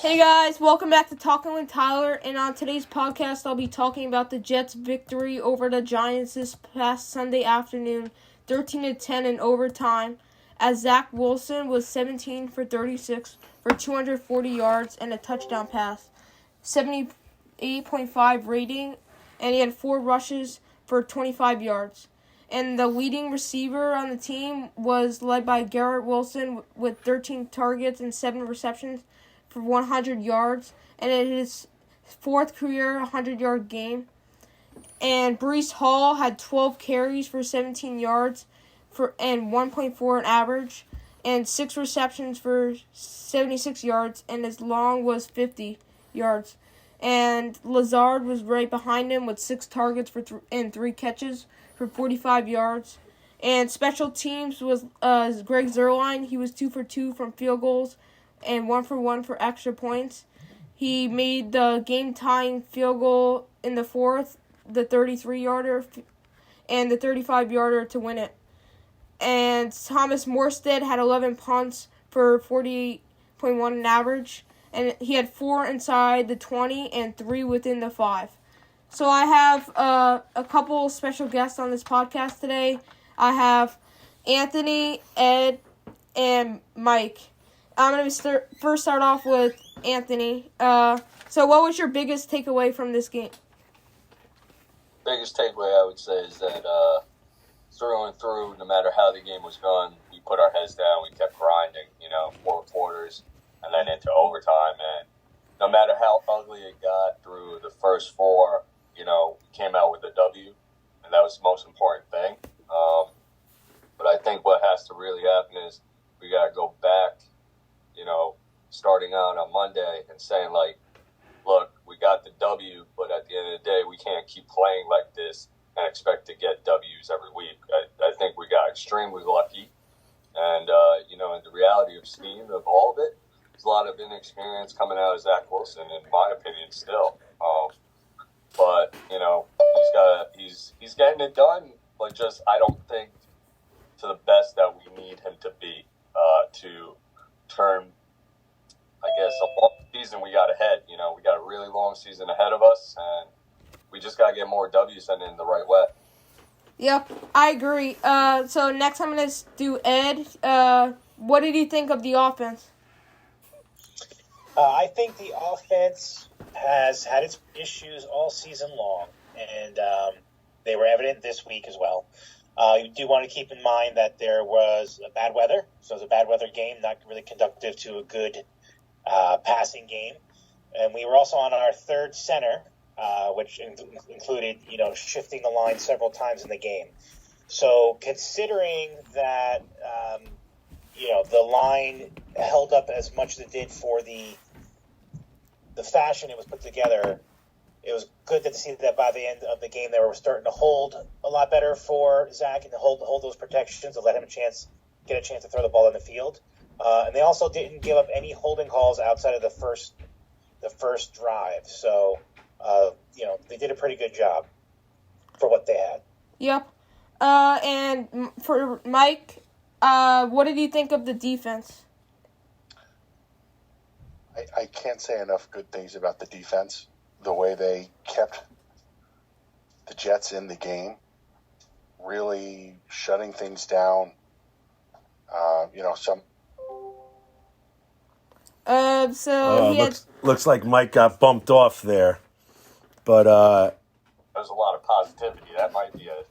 Hey guys, welcome back to Talking with Tyler, and on today's podcast I'll be talking about the Jets' victory over the Giants this past Sunday afternoon, 13-10 in overtime, as Zach Wilson was 17 for 36 for 240 yards and a touchdown pass, 78.5 rating, and he had 4 rushes for 25 yards. And the leading receiver on the team was led by Garrett Wilson with 13 targets and 7 receptions for 100 yards, and in his 4th career 100-yard game. And Breece Hall had 12 carries for 17 yards and 1.4 an average, and 6 receptions for 76 yards, and his long was 50 yards. And Lazard was right behind him with 6 targets and 3 catches for 45 yards. And special teams was Greg Zuerlein. He was 2 for 2 from field goals and 1 for 1 for extra points. He made the game-tying field goal in the 4th, the 33-yarder, and the 35-yarder to win it. And Thomas Morstead had 11 punts for 48.1 an average, and he had 4 inside the 20 and 3 within the 5. So I have a couple special guests on this podcast today. I have Anthony, Ed, and Mike. I'm going to first start off with Anthony. So what was your biggest takeaway from this game? Biggest takeaway, I would say, is that through and through, no matter how the game was going, we put our heads down, we kept grinding, 4 quarters, and then into overtime. And no matter how ugly it got through the first 4, we came out with a W, and that was the most important thing. But I think what has to really happen is we got to go back, starting out on Monday and saying, look, we got the W, but at the end of the day, we can't keep playing like this and expect to get W's every week. I think we got extremely lucky. And, in the reality of scheme of all of it, there's a lot of inexperience coming out of Zach Wilson, in my opinion, still. But, he's getting it done, but just I don't think to the best that we need him to be to turn, I guess, a long season we got ahead. We got a really long season ahead of us, and we just got to get more W's sent in the right way. Yep, I agree. So next I'm going to do Ed. What did you think of the offense? I think the offense has had its issues all season long, and they were evident this week as well. You do want to keep in mind that there was bad weather, so it was a bad weather game, not really conductive to a good passing game. And we were also on our 3rd center, which included, shifting the line several times in the game. So considering that, the line held up as much as it did for the fashion it was put together, it was good to see that by the end of the game they were starting to hold a lot better for Zach and to hold those protections to let him get a chance to throw the ball in the field. And they also didn't give up any holding calls outside of the first drive. So, they did a pretty good job for what they had. Yep. And for Mike, what did you think of the defense? I can't say enough good things about the defense. The way they kept the Jets in the game, really shutting things down. Looks like Mike got bumped off there, but there's a lot of positivity. That might be a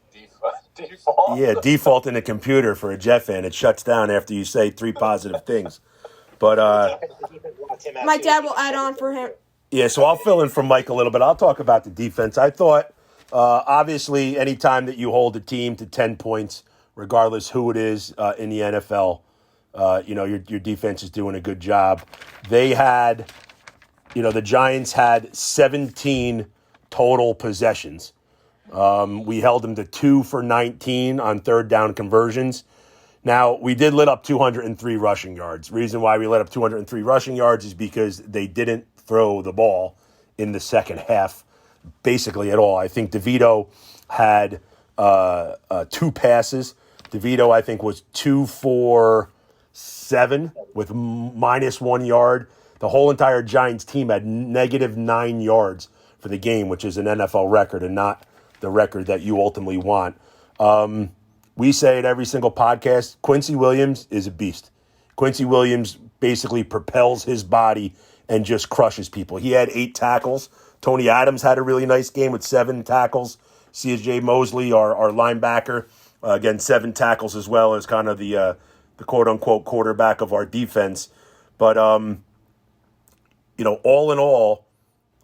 default. Yeah, default in the computer for a Jet fan. It shuts down after you say 3 positive things. But my dad will add on for him. Yeah, so I'll fill in for Mike a little bit. I'll talk about the defense. I thought, obviously, any time that you hold a team to 10 points, regardless who it is in the NFL, your defense is doing a good job. They had, the Giants had 17 total possessions. We held them to 2 for 19 on 3rd down conversions. Now, we did let up 203 rushing yards. Reason why we let up 203 rushing yards is because they didn't throw the ball in the second half, basically at all. I think DeVito had 2 passes. DeVito, I think, was 2 for 7 with -1 yard. The whole entire Giants team had negative 9 yards for the game, which is an NFL record and not the record that you ultimately want. We say it every single podcast, Quincy Williams is a beast. Quincy Williams basically propels his body and just crushes people. He had 8 tackles. Tony Adams had a really nice game with 7 tackles. C.J. Mosley, our linebacker, again, 7 tackles as well as kind of the quote-unquote quarterback of our defense. But, all in all,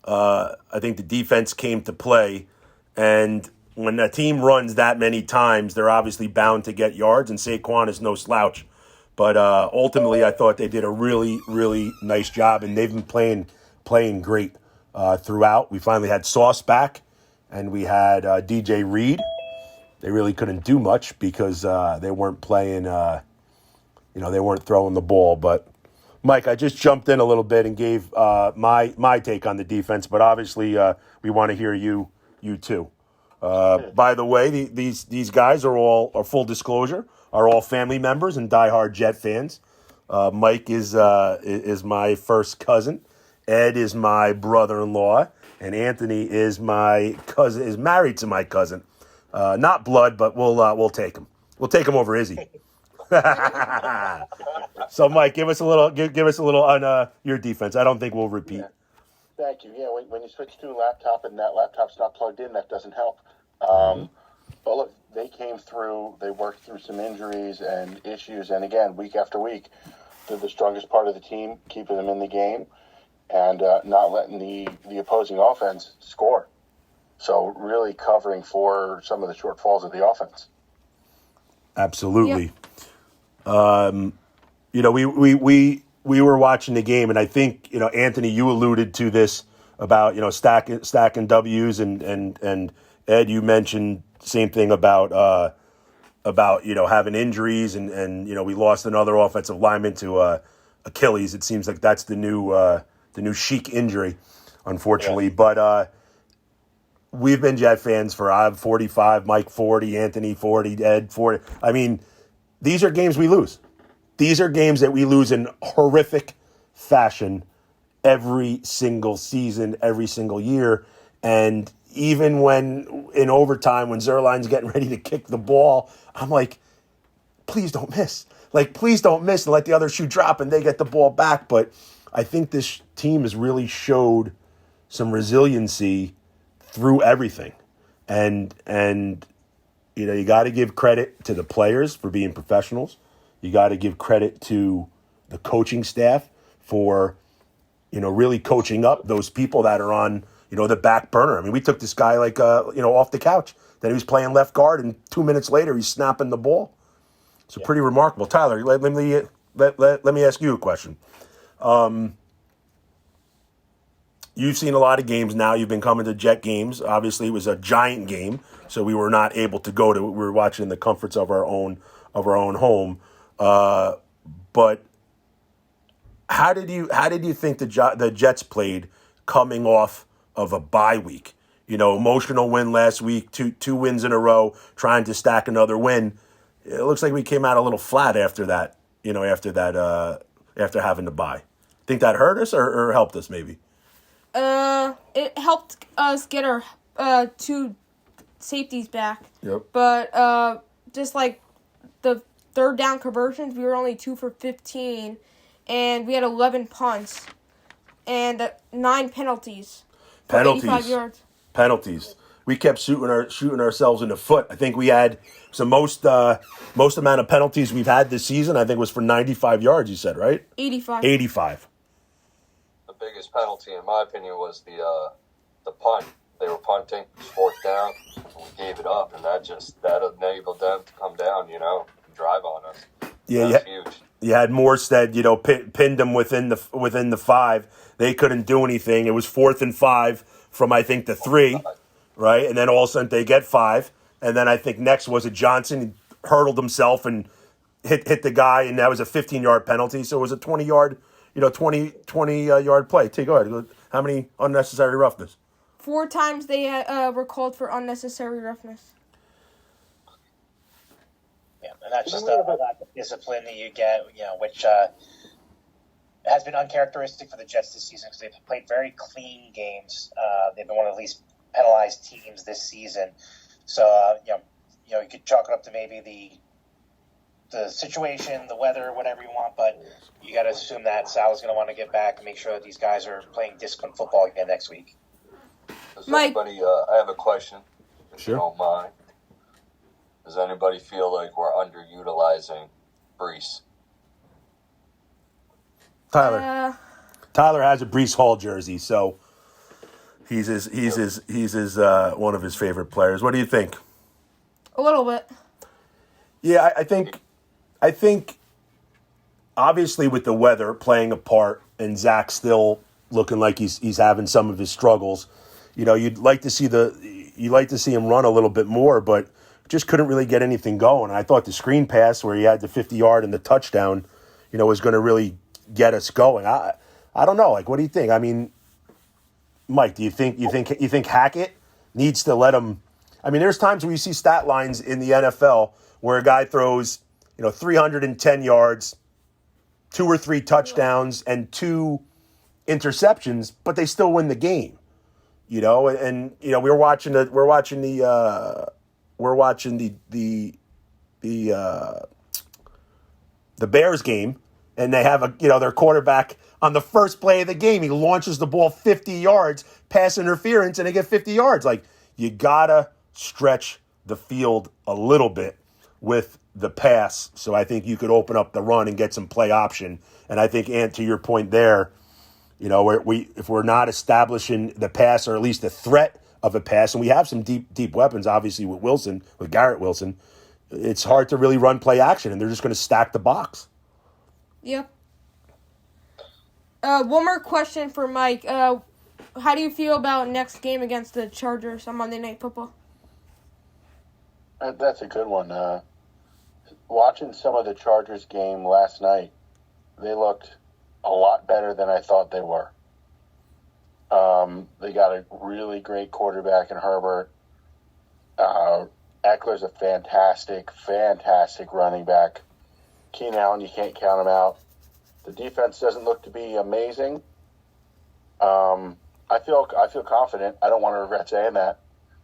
I think the defense came to play. And when a team runs that many times, they're obviously bound to get yards, and Saquon is no slouch. But ultimately, I thought they did a really, really nice job, and they've been playing great throughout. We finally had Sauce back, and we had DJ Reed. They really couldn't do much because they weren't playing, they weren't throwing the ball. But, Mike, I just jumped in a little bit and gave my take on the defense, but obviously we want to hear you too. By the way, these guys are full disclosure, are all family members and diehard Jet fans. Mike is my first cousin. Ed is my brother-in-law, and Anthony is my cousin. Is married to my cousin. Not blood, but we'll take him. We'll take him over Izzy. So, Mike, give us a little on your defense. I don't think we'll repeat. Yeah. Thank you. Yeah, when you switch to a laptop and that laptop's not plugged in, that doesn't help. But look, they came through. They worked through some injuries and issues, and again, week after week, they're the strongest part of the team, keeping them in the game and not letting the opposing offense score. So really covering for some of the shortfalls of the offense. Absolutely. Yep. We were watching the game, and I think, Anthony, you alluded to this about, stacking W's, and Ed, you mentioned same thing about having injuries, and we lost another offensive lineman to Achilles. It seems like that's the new Sheik injury, unfortunately. Yeah. But we've been Jet fans for 45, Mike 40, Anthony 40, Ed 40. I mean, these are games we lose. These are games that we lose in horrific fashion every single season, every single year. And even when in overtime, when Zerline's getting ready to kick the ball, I'm like, please don't miss. Please don't miss and let the other shoe drop and they get the ball back. But I think this team has really showed some resiliency through everything. And you got to give credit to the players for being professionals. You got to give credit to the coaching staff for, really coaching up those people that are on, the back burner. I mean, we took this guy off the couch. Then he was playing left guard, and 2 minutes later, he's snapping the ball. So pretty remarkable. Tyler, let me ask you a question. You've seen a lot of games now. You've been coming to Jet games. Obviously, it was a Giant game, so we were not able to go to it. We were watching in the comforts of our own home. But how did you think the Jets played coming off of a bye week? Emotional win last week, two wins in a row, trying to stack another win. It looks like we came out a little flat after that. After having to bye. Think that hurt us or helped us maybe? It helped us get our 2 safeties back. Yep. But just like the third down conversions, we were only 2 for 15, and we had 11 punts and 9 penalties. For 85 yards. Penalties. We kept shooting ourselves in the foot. I think we had the most amount of penalties we've had this season. I think was for 95 yards. You said, right? 85. 85. The biggest penalty, in my opinion, was the punt. They were punting, it was 4th down. We gave it up, and that enabled them to come down, and drive on us. Yeah, that's huge. You had Morstead, pinned them within the 5. They couldn't do anything. It was 4th and 5 from I think the 3, right? And then all of a sudden they get 5, and then I think next was a Johnson. He hurdled himself and hit the guy, and that was a 15-yard penalty. So it was a 20-yard, 20-yard play. Go ahead. How many unnecessary roughness? 4 times they were called for unnecessary roughness. Yeah, and that's just a lack of discipline that you get, which has been uncharacteristic for the Jets this season because they've played very clean games. They've been one of the least penalized teams this season. So, you could chalk it up to maybe the situation, the weather, whatever you want, but you got to assume that Sal's going to want to get back and make sure that these guys are playing disciplined football again next week. Does Mike. anybody, I have a question, if Sure. you don't mind. Does anybody feel like we're underutilizing Brees? Tyler has a Brees Hall jersey, so he's one of his favorite players. What do you think? A little bit. Yeah, I think obviously with the weather playing a part and Zach still looking like he's having some of his struggles, you'd like to see him run a little bit more, but just couldn't really get anything going. I thought the screen pass where he had the 50-yard and the touchdown, was going to really get us going. I don't know. Like, what do you think? I mean, Mike, do you think Hackett needs to let him? I mean, there's times where you see stat lines in the NFL where a guy throws, 310 yards, 2 or 3 touchdowns, and 2 interceptions, but they still win the game. And we're watching the Bears game, and they have their quarterback on the first play of the game. He launches the ball 50 yards, pass interference, and they get 50 yards. Like, you gotta stretch the field a little bit with the pass, so I think you could open up the run and get some play option. And I think, Ant, to your point there, if we're not establishing the pass or at least the threat of a pass, and we have some deep weapons, obviously with Garrett Wilson, it's hard to really run play action, and they're just going to stack the box. Yep. One more question for Mike. How do you feel about next game against the Chargers on Monday Night Football? That's a good one. Watching some of the Chargers game last night, they looked a lot better than I thought they were. They got a really great quarterback in Herbert. Eckler's a fantastic running back. Keenan Allen, you can't count him out. The defense doesn't look to be amazing. I feel confident. I don't want to regret saying that.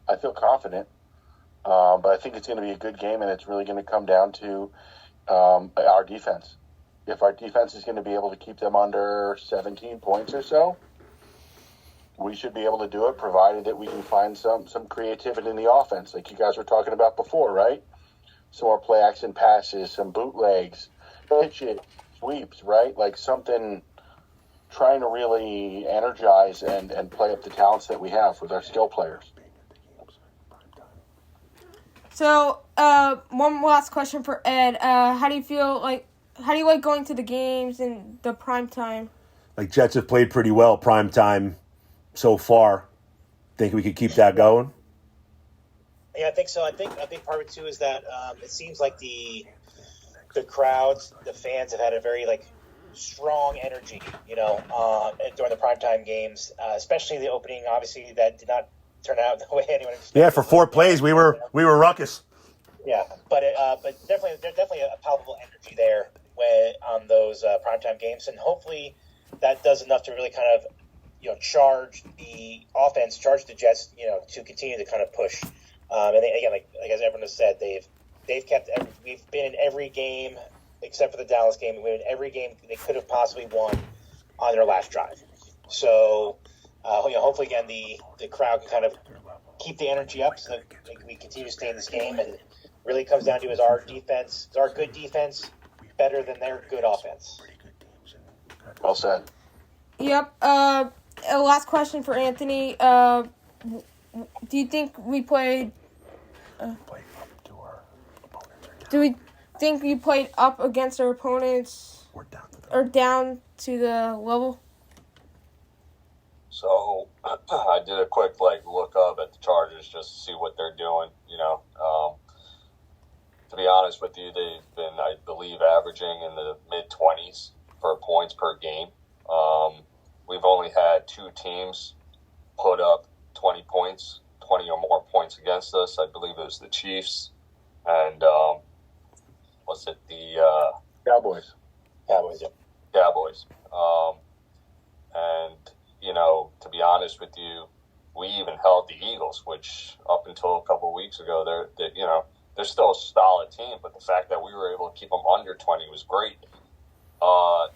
I feel confident. But I think it's going to be a good game, and it's really going to come down to our defense. If our defense is going to be able to keep them under 17 points or so, we should be able to do it, provided that we can find some creativity in the offense, like you guys were talking about before, right? Some more play action passes, some bootlegs, pitch it, sweeps, right? Like something trying to really energize and play up the talents that we have with our skill players. So, one last question for Ed. How do you like going to the games in the prime time? Like, Jets have played pretty well prime time so far. Think we could keep that going? Yeah, I think so. I think part of it too is that it seems like the crowds, the fans have had a very strong energy, during the primetime games, especially the opening. Obviously, that did not turn out the way anyone expected. Yeah, for 4 plays, we were ruckus. Yeah, but definitely there's definitely a palpable energy there on those primetime games, and hopefully that does enough to really kind of charge the offense, charge the Jets, to continue to kind of push. And they, again, like as everyone has said, they've kept. We've been in every game except for the Dallas game. We've been in every game they could have possibly won on their last drive. So, hopefully again the crowd can kind of keep the energy up so that we continue to stay in this game. And really comes down to is our good defense better than their good offense? Well said. Yep. Last question for Anthony. Do you think we played? Do we think we played up against our opponents or down to the level? So I did a quick look up at the Chargers just to see what they're doing. To be honest with you, they've been, I believe, averaging in the mid-20s for points per game. We've only had 2 teams put up 20 points, 20 or more points against us. I believe it was the Chiefs and Cowboys. Cowboys. And, to be honest with you, we even held the Eagles, which up until a couple of weeks ago, they're still a solid team. But the fact that we were able to keep them under 20 was great.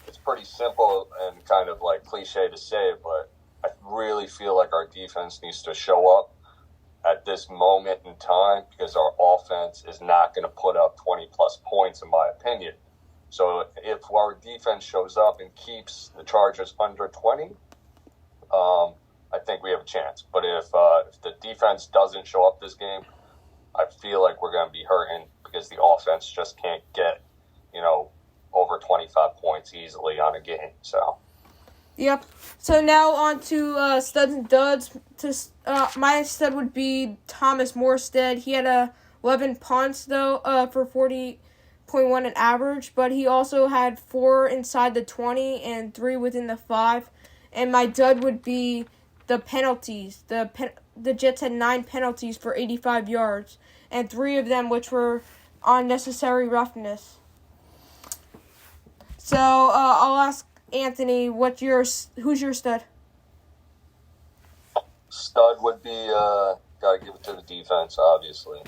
It's pretty simple and kind of like cliche to say it, but I really feel like our defense needs to show up at this moment in time because our offense is not going to put up 20-plus points, in my opinion. So if our defense shows up and keeps the Chargers under 20, I think we have a chance. But if the defense doesn't show up this game, I feel like we're going to be hurting because the offense just can't get, over 25 points easily on a game. So. Yep. So now on to studs and duds. My stud would be Thomas Morstead. He had 11 punts, though, for 40.1 an average, but he also had 4 inside the 20 and 3 within the 5. And my dud would be the penalties. The Jets had 9 penalties for 85 yards, and 3 of them which were unnecessary roughness. So I'll ask Anthony, who's your stud? Stud would be, got to give it to the defense, obviously.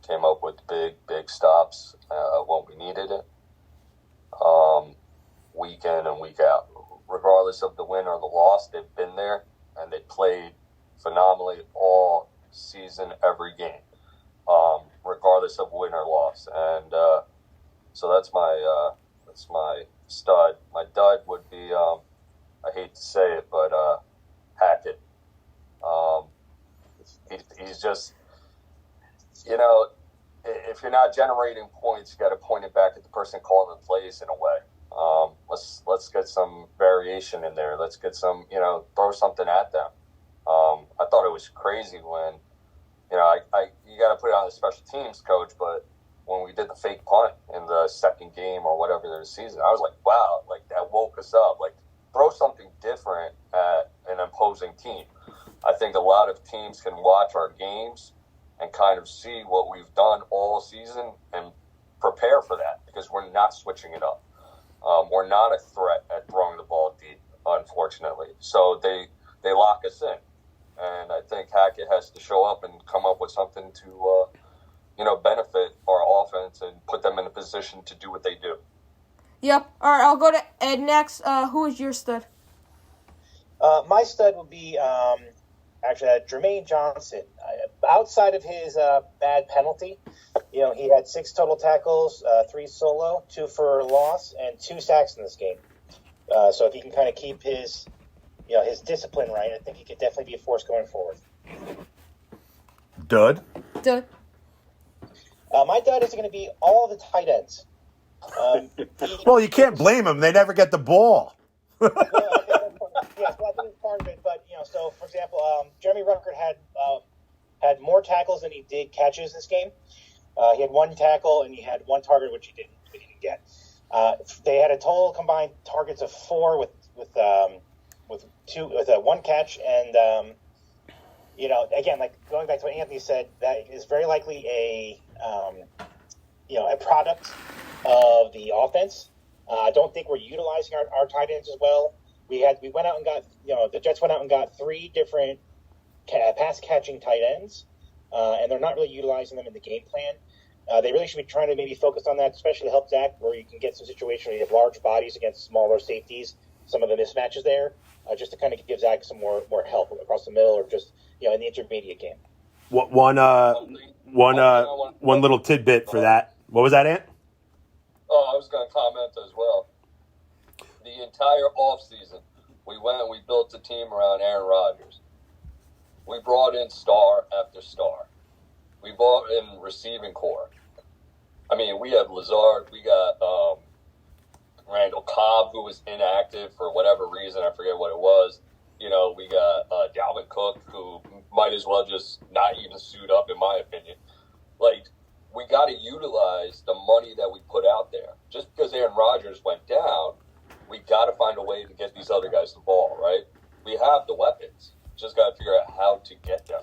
Came up with big stops when we needed it, week in and week out. Regardless of the win or the loss, they've been there, and they played phenomenally all season, every game, regardless of win or loss. And so that's my stud. My dud would be, I hate to say it, but Hackett. He's just, if you're not generating points, you got to point it back at the person calling the plays in a way. Let's get some variation in there. Let's get some, throw something at them. I thought it was crazy when, you got to put it on the special teams coach, but when we did the fake punt in the second game or whatever of the season, I was like, wow, like that woke us up. Like, throw something different at an opposing team. I think a lot of teams can watch our games and kind of see what we've done all season and prepare for that because we're not switching it up. We're not a threat at throwing the ball deep, unfortunately. So they lock us in. And I think Hackett has to show up and come up with something to, benefit our offense and put them in a position to do what they do. Yep. All right, I'll go to Ed next. Who is your stud? My stud would be Jermaine Johnson. Outside of his bad penalty, he had 6 total tackles, 3 solo, 2 for loss, and 2 sacks in this game. So if he can kind of keep his discipline right, I think he could definitely be a force going forward. Dud? Dud. My dud is going to be all the tight ends. Well, you can't blame them. They never get the ball. I think it's part of it. But, so, for example, Jeremy Ruckert had more tackles than he did catches this game. He had 1 tackle, and he had 1 target, which he didn't get. They had a total combined targets of 4 with 1 catch, and again, like going back to what Anthony said, that is very likely a product of the offense. I don't think we're utilizing our tight ends as well. We went out and got, the Jets went out and got 3 different pass catching tight ends, and they're not really utilizing them in the game plan. They really should be trying to maybe focus on that, especially to help Zach, where you can get some situations where you have large bodies against smaller safeties, some of the mismatches there, just to kind of give Zach some more help across the middle or just, in the intermediate game. One little tidbit for that. What was that, Ant? Oh, I was going to comment as well. The entire offseason, we went and we built a team around Aaron Rodgers. We brought in star after star. We brought in receiving core. I mean, we have Lazard. We got Randall Cobb, who was inactive for whatever reason. I forget what it was. We got Dalvin Cook, who might as well just not even suit up, in my opinion. Like, we got to utilize the money that we put out there. Just because Aaron Rodgers went down, we got to find a way to get these other guys the ball, right? We have the weapons. Just got to figure out how to get them.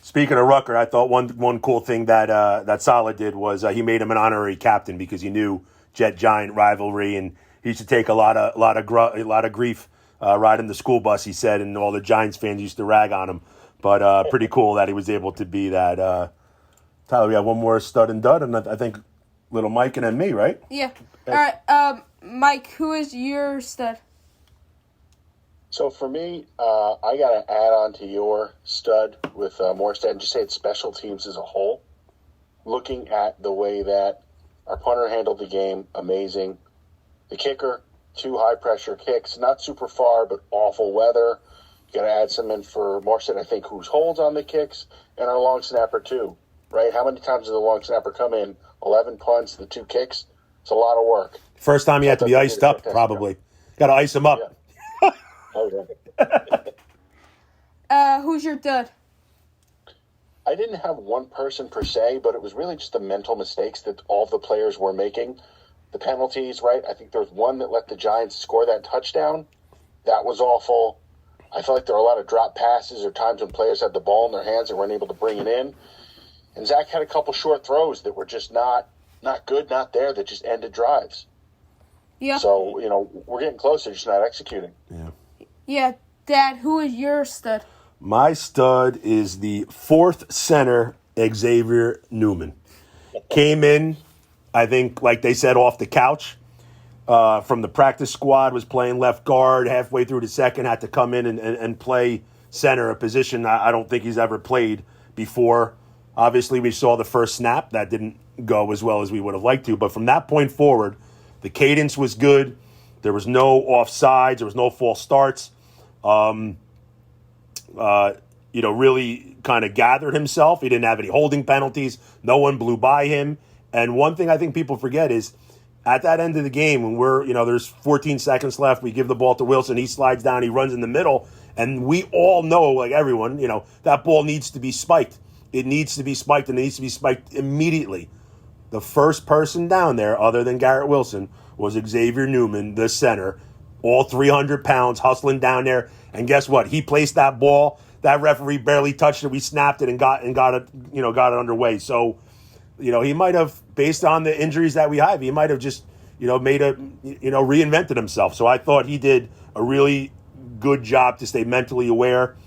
Speaking of Rucker, I thought one cool thing that Saleh did was he made him an honorary captain because he knew Jet Giant rivalry, and he used to take a lot of grief riding the school bus. He said, and all the Giants fans used to rag on him. But pretty cool that he was able to be that. Tyler, we have one more stud and dud, and I think little Mike and then me, right? Yeah. All right. Mike, who is your stud? So for me, I got to add on to your stud with Morstead and just say it's special teams as a whole. Looking at the way that our punter handled the game, amazing. The kicker, 2 high-pressure kicks, not super far, but awful weather. You got to add some in for Morstead, I think, who's holds on the kicks, and our long snapper, too, right? How many times does the long snapper come in? 11 punts, the 2 kicks? It's a lot of work. First time he had to be iced up, probably. Got to ice him up. Yeah. Oh, yeah. Who's your dud? I didn't have one person per se, but it was really just the mental mistakes that all the players were making. The penalties, right? I think there was one that let the Giants score that touchdown. That was awful. I felt like there were a lot of drop passes or times when players had the ball in their hands and weren't able to bring it in. And Zach had a couple short throws that were just not good, not there, that just ended drives. Yeah. So, we're getting closer, just not executing. Yeah, Dad, who is your stud? My stud is the 4th center, Xavier Newman. Came in, I think, like they said, off the couch from the practice squad, was playing left guard. Halfway through the second, had to come in and play center, a position I don't think he's ever played before. Obviously, we saw the first snap. That didn't go as well as we would have liked to. But from that point forward, the cadence was good. There was no offsides. There was no false starts. Really kind of gathered himself. He didn't have any holding penalties. No one blew by him. And one thing I think people forget is at that end of the game, when there's 14 seconds left, we give the ball to Wilson. He slides down. He runs in the middle. And we all know, like everyone, that ball needs to be spiked. It needs to be spiked, and it needs to be spiked immediately. The first person down there, other than Garrett Wilson, was Xavier Newman, the center, all 300 pounds, hustling down there. And guess what? He placed that ball. That referee barely touched it. We snapped it and got it underway. So, he might have, based on the injuries that we have, he might have just, reinvented himself. So I thought he did a really good job to stay mentally aware.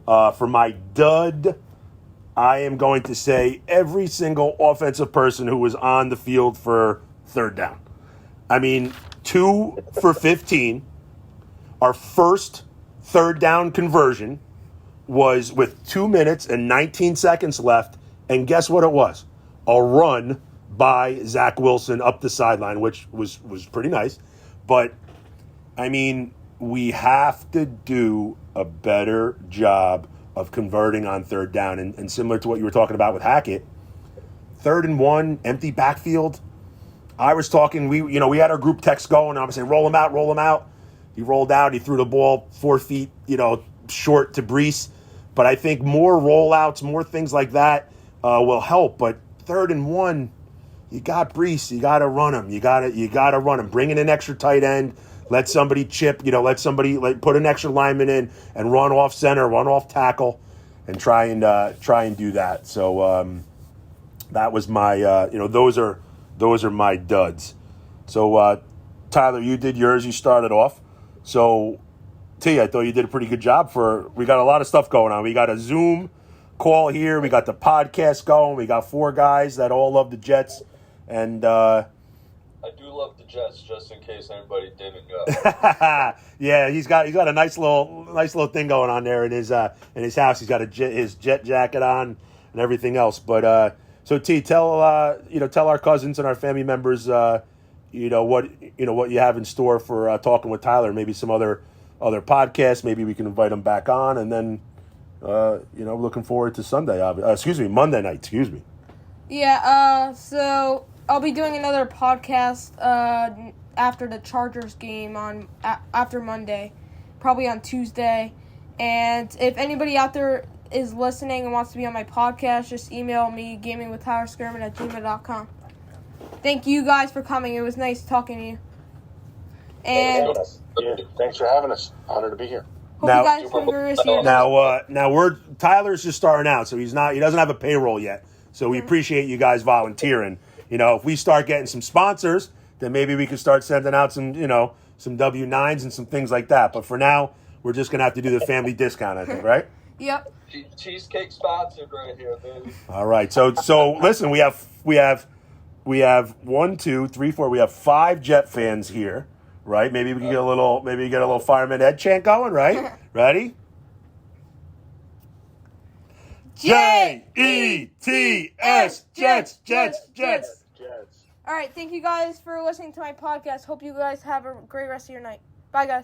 For my dud, I am going to say every single offensive person who was on the field for third down. I mean, 2 for 15. Our first third down conversion was with 2 minutes and 19 seconds left. And guess what it was? A run by Zach Wilson up the sideline, which was pretty nice. But, I mean, we have to do a better job of converting on third down. And similar to what you were talking about with Hackett, 3rd and 1, empty backfield. I was talking, we had our group text going. I was saying, roll him out. He rolled out. He threw the ball 4 feet, short to Brees. But I think more rollouts, more things like that will help. But 3rd and 1, you got Brees. You got to run him. You got to run him. Bring in an extra tight end. Let somebody chip. Let somebody put an extra lineman in and run off center, run off tackle, and try and do that. So that was my those are my duds. So Tyler, you did yours. You started off. So, T, I thought you did a pretty good job. We got a lot of stuff going on. We got a Zoom call here. We got the podcast going. We got 4 guys that all love the Jets. And I do love the Jets, just in case anybody didn't go. yeah, he's got a nice little thing going on there in his house. He's got his jet jacket on and everything else. But so T, tell our cousins and our family members what you have in store for talking with Tyler. Maybe some other podcasts. Maybe we can invite him back on, and then looking forward to Monday night. Excuse me. Yeah. So I'll be doing another podcast after the Chargers game after Monday, probably on Tuesday. And if anybody out there is listening and wants to be on my podcast, just email me gamingwithtylerskerman@gmail.com. Thank you guys for coming. It was nice talking to you. And thanks for having us. Honored to be here. hope you guys have a good year. Now Tyler's just starting out, so he doesn't have a payroll yet. So we appreciate you guys volunteering. If we start getting some sponsors, then maybe we could start sending out some, some W-9s and some things like that. But for now, we're just going to have to do the family discount, I think, right? Yep. Cheesecake sponsored right here, baby. All right. So listen, we have 1, 2, 3, 4. We have 5 Jet fans here, right? Maybe we can get a little Fireman Ed chant going, right? Ready? J-E-T-S, Jets, Jets, Jets. All right. Thank you guys for listening to my podcast. Hope you guys have a great rest of your night. Bye, guys.